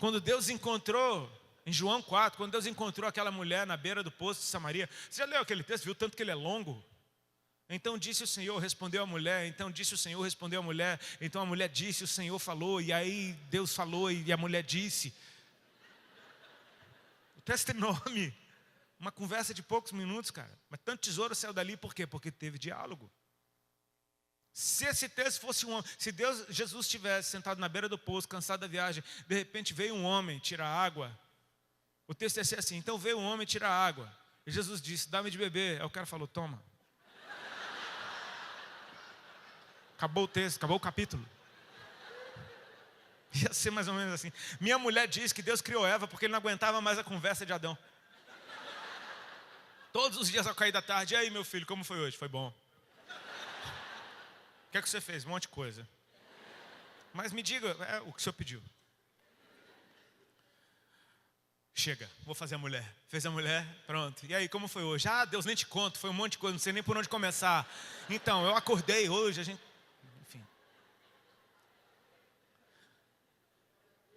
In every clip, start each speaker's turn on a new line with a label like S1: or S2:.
S1: Quando Deus encontrou, em João 4, quando Deus encontrou aquela mulher na beira do poço de Samaria. Você já leu aquele texto, viu tanto que ele é longo? Então disse o Senhor, respondeu a mulher. Então disse o Senhor, respondeu a mulher. Então a mulher disse, o Senhor falou. E aí Deus falou e a mulher disse. O texto é enorme. Uma conversa de poucos minutos, cara. Mas tanto tesouro saiu dali, por quê? Porque teve diálogo. Se esse texto fosse um homem, se Jesus estivesse sentado na beira do poço, cansado da viagem, de repente veio um homem tirar água, o texto ia ser assim, então veio um homem tirar água, e Jesus disse, dá-me de beber. Aí o cara falou, toma. Acabou o texto, acabou o capítulo. Ia ser mais ou menos assim. Minha mulher diz que Deus criou Eva porque ele não aguentava mais a conversa de Adão. Todos os dias ao cair da tarde, e aí meu filho, como foi hoje? Foi bom. O que é que você fez? Um monte de coisa. Mas me diga, o que o senhor pediu. Chega, vou fazer a mulher. Fez a mulher, pronto. E aí, como foi hoje? Ah, Deus, nem te conto, foi um monte de coisa, não sei nem por onde começar. Então, eu acordei hoje, a gente... Enfim.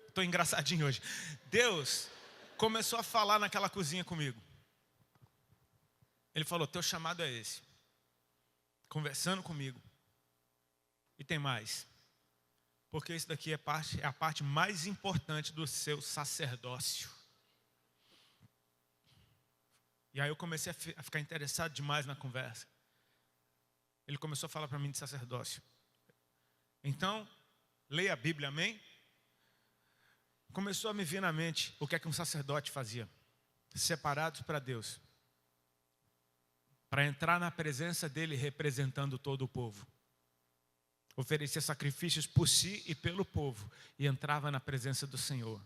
S1: Estou engraçadinho hoje. Deus começou a falar naquela cozinha comigo. Ele falou, teu chamado é esse. Conversando comigo. E tem mais. Porque isso daqui é a parte mais importante do seu sacerdócio. E aí eu comecei a ficar interessado demais na conversa. Ele começou a falar para mim de sacerdócio. Então, leia a Bíblia, amém? Começou a me vir na mente o que é que um sacerdote fazia. Separados para Deus. Para entrar na presença dele representando todo o povo. Oferecia sacrifícios por si e pelo povo. E entrava na presença do Senhor.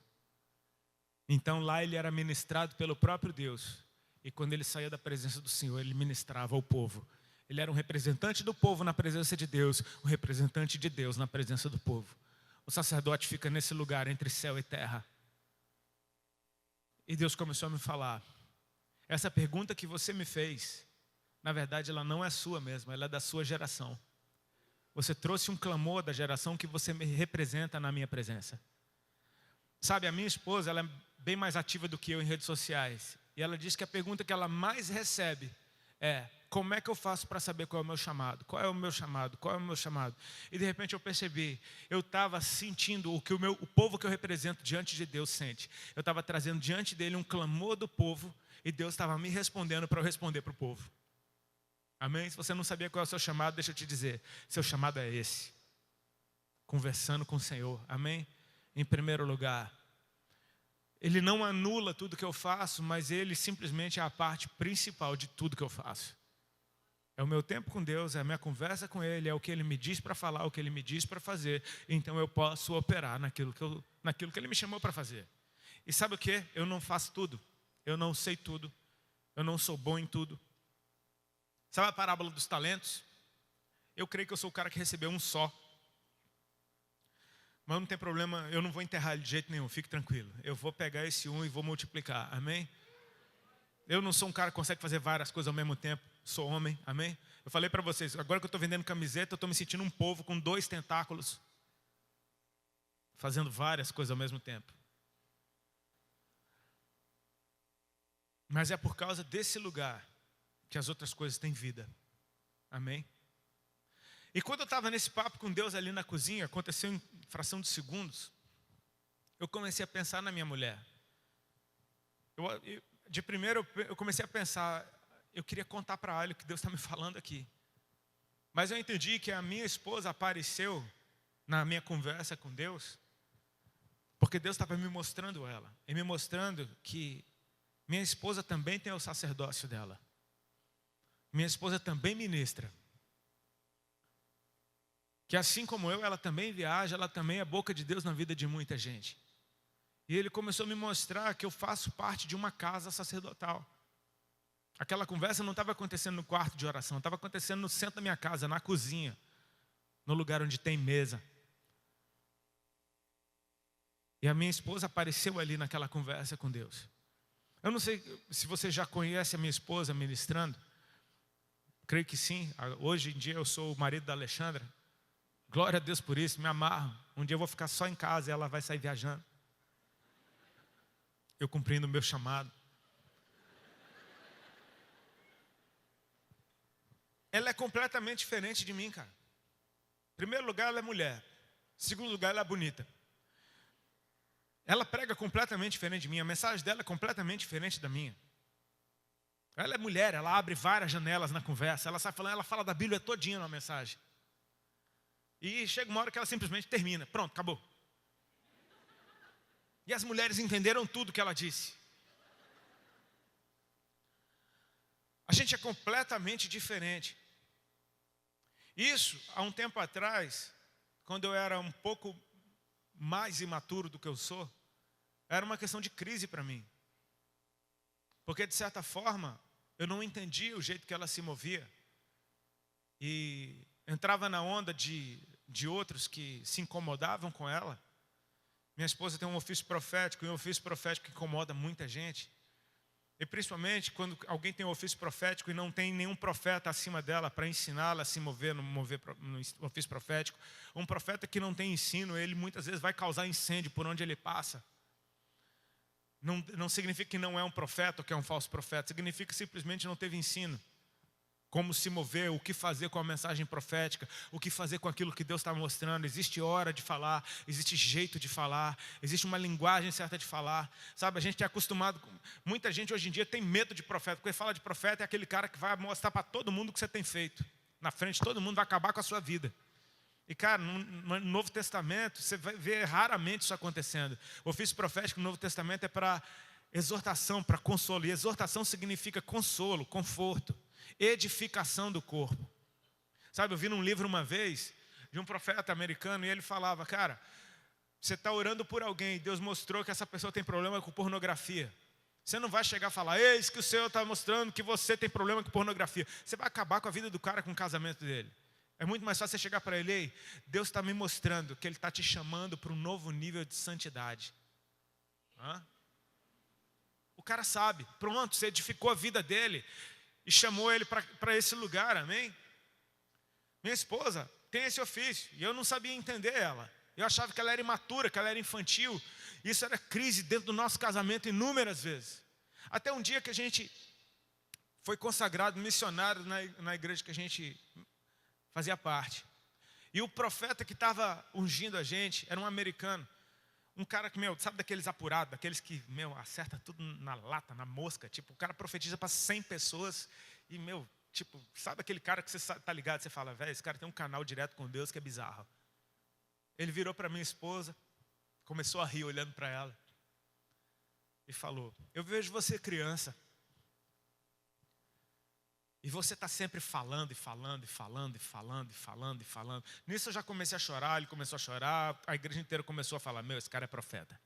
S1: Então lá ele era ministrado pelo próprio Deus. E quando ele saía da presença do Senhor, ele ministrava ao povo. Ele era um representante do povo na presença de Deus. Um representante de Deus na presença do povo. O sacerdote fica nesse lugar entre céu e terra. E Deus começou a me falar. Essa pergunta que você me fez, na verdade ela não é sua mesmo, ela é da sua geração. Você trouxe um clamor da geração que você me representa na minha presença. Sabe, a minha esposa, ela é bem mais ativa do que eu em redes sociais. E ela diz que a pergunta que ela mais recebe é, como é que eu faço para saber qual é o meu chamado? Qual é o meu chamado? Qual é o meu chamado? E de repente eu percebi, eu estava sentindo o que o povo que eu represento diante de Deus sente. Eu estava trazendo diante dele um clamor do povo e Deus estava me respondendo para eu responder para o povo. Amém? Se você não sabia qual é o seu chamado, deixa eu te dizer. Seu chamado é esse. Conversando com o Senhor. Amém? Em primeiro lugar. Ele não anula tudo que eu faço, mas Ele simplesmente é a parte principal de tudo que eu faço. É o meu tempo com Deus, é a minha conversa com Ele, é o que Ele me diz para falar, o que Ele me diz para fazer. Então eu posso operar naquilo que Ele me chamou para fazer. E sabe o que? Eu não faço tudo. Eu não sei tudo. Eu não sou bom em tudo. Sabe a parábola dos talentos? Eu creio que eu sou o cara que recebeu um só. Mas não tem problema, eu não vou enterrar ele de jeito nenhum, fique tranquilo. Eu vou pegar esse um e vou multiplicar, amém? Eu não sou um cara que consegue fazer várias coisas ao mesmo tempo. Sou homem, amém? Eu falei para vocês, agora que eu estou vendendo camiseta, eu estou me sentindo um povo com 2 tentáculos. Fazendo várias coisas ao mesmo tempo. Mas é por causa desse lugar que as outras coisas têm vida. Amém? E quando eu estava nesse papo com Deus ali na cozinha, aconteceu em fração de segundos, eu comecei a pensar na minha mulher. De primeiro eu comecei a pensar, eu queria contar para ela o que Deus está me falando aqui. Mas eu entendi que a minha esposa apareceu na minha conversa com Deus, porque Deus estava me mostrando ela. E me mostrando que minha esposa também tem o sacerdócio dela. Minha esposa também ministra. Que assim como eu, ela também viaja, ela também é boca de Deus na vida de muita gente. E ele começou a me mostrar que eu faço parte de uma casa sacerdotal. Aquela conversa não estava acontecendo no quarto de oração, estava acontecendo no centro da minha casa, na cozinha, no lugar onde tem mesa. E a minha esposa apareceu ali naquela conversa com Deus. Eu não sei se você já conhece a minha esposa ministrando. Creio que sim. Hoje em dia eu sou o marido da Alexandra. Glória a Deus por isso, me amarro. Um dia eu vou ficar só em casa e ela vai sair viajando. eu cumprindo o meu chamado. Ela é completamente diferente de mim, cara. Em primeiro lugar, ela é mulher. Em segundo lugar, ela é bonita. Ela prega completamente diferente de mim. A mensagem dela é completamente diferente da minha. Ela é mulher, ela abre várias janelas na conversa. Ela sai falando, ela fala da Bíblia todinha na mensagem. E chega uma hora que ela simplesmente termina. Pronto, acabou. E as mulheres entenderam tudo que ela disse. A gente é completamente diferente. Isso, há um tempo atrás, quando eu era um pouco mais imaturo do que eu sou, era uma questão de crise para mim. Porque, de certa forma, eu não entendia o jeito que ela se movia. E entrava na onda de outros que se incomodavam com ela. Minha esposa tem um ofício profético, e um ofício profético que incomoda muita gente. E principalmente quando alguém tem um ofício profético e não tem nenhum profeta acima dela para ensiná-la a se mover no ofício profético. Um profeta que não tem ensino, ele muitas vezes vai causar incêndio por onde ele passa. Não significa que não é um profeta ou que é um falso profeta. Significa que simplesmente não teve ensino. Como se mover, o que fazer com a mensagem profética, o que fazer com aquilo que Deus está mostrando. Existe hora de falar, existe jeito de falar, existe uma linguagem certa de falar. Sabe, a gente é acostumado, muita gente hoje em dia tem medo de profeta, porque fala de profeta é aquele cara que vai mostrar para todo mundo o que você tem feito. Na frente de todo mundo, vai acabar com a sua vida. E cara, no Novo Testamento, você vai ver raramente isso acontecendo. O ofício profético no Novo Testamento é para exortação, para consolo. E exortação significa consolo, conforto, edificação do corpo. Sabe, eu vi num livro uma vez de um profeta americano e ele falava, cara, você está orando por alguém e Deus mostrou que essa pessoa tem problema com pornografia. Você não vai chegar e falar, eis que o Senhor está mostrando que você tem problema com pornografia. Você vai acabar com a vida do cara, com o casamento dele. É muito mais fácil você chegar para ele, ei, Deus está me mostrando que Ele está te chamando para um novo nível de santidade. O cara sabe, pronto, você edificou a vida dele e chamou ele para esse lugar, amém? Minha esposa tem esse ofício e eu não sabia entender ela. Eu achava que ela era imatura, que ela era infantil. Isso era crise dentro do nosso casamento inúmeras vezes. Até um dia que a gente foi consagrado missionário na igreja que a gente fazia parte. E o profeta que estava ungindo a gente era um americano. Um cara que, sabe daqueles apurados, daqueles que, acerta tudo na lata, na mosca. Tipo, o cara profetiza para 100 pessoas e, tipo, sabe aquele cara que você tá ligado, você fala, velho, esse cara tem um canal direto com Deus que é bizarro. Ele virou para minha esposa, começou a rir olhando para ela e falou, eu vejo você criança. E você está sempre falando, e falando, e falando, e falando, e falando, e falando. Nisso eu já comecei a chorar, ele começou a chorar, a igreja inteira começou a falar, esse cara é profeta.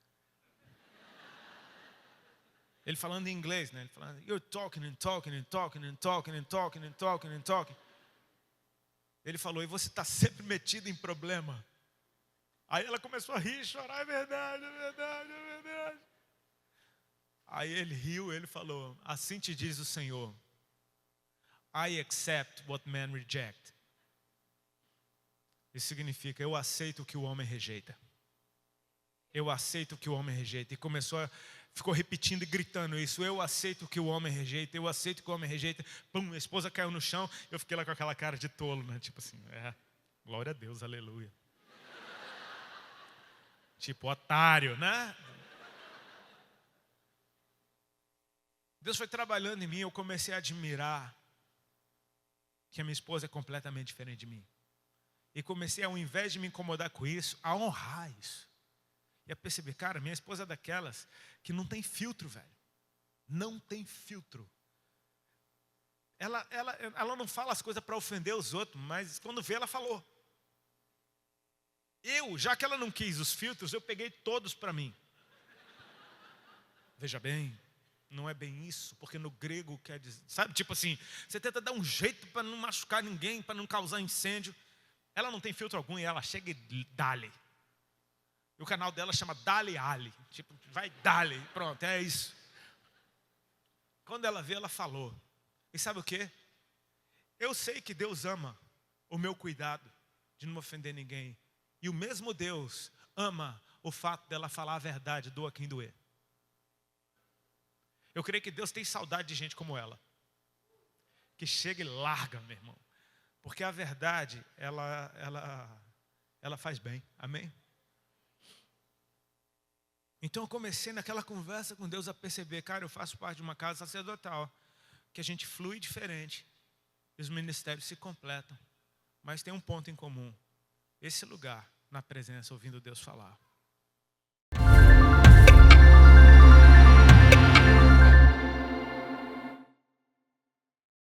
S1: Ele falando em inglês, né? Ele falando, you're talking and talking and talking and talking and talking and talking and talking. Ele falou, e você está sempre metido em problema. Aí ela começou a rir e chorar, é verdade, é verdade, é verdade. Aí ele riu, ele falou, assim te diz o Senhor. I accept what men reject. Isso significa, eu aceito o que o homem rejeita. Eu aceito o que o homem rejeita. E ficou repetindo e gritando isso. Eu aceito o que o homem rejeita. Eu aceito o que o homem rejeita. Pum, a esposa caiu no chão. Eu fiquei lá com aquela cara de tolo, né? Tipo assim, glória a Deus, aleluia. Tipo, otário, né? Deus foi trabalhando em mim. Eu comecei a admirar que a minha esposa é completamente diferente de mim. E comecei, ao invés de me incomodar com isso, a honrar isso. E a perceber, cara, minha esposa é daquelas que não tem filtro, velho. Não tem filtro. Ela não fala as coisas para ofender os outros, mas quando vê, ela falou. Já que ela não quis os filtros, eu peguei todos para mim. Veja bem, não é bem isso, porque no grego quer dizer, sabe, tipo assim, você tenta dar um jeito para não machucar ninguém, para não causar incêndio. Ela não tem filtro algum e ela chega e dá-lhe. E o canal dela chama Dale Ali. Tipo, vai dale, pronto, é isso. Quando ela vê, ela falou. E sabe o quê? Eu sei que Deus ama o meu cuidado de não ofender ninguém. E o mesmo Deus ama o fato dela falar a verdade, doa quem doer. Eu creio que Deus tem saudade de gente como ela, que chega e larga, meu irmão. Porque a verdade, ela faz bem. Amém? Então eu comecei naquela conversa com Deus a perceber, cara, eu faço parte de uma casa sacerdotal, que a gente flui diferente, e os ministérios se completam. Mas tem um ponto em comum: esse lugar, na presença, ouvindo Deus falar.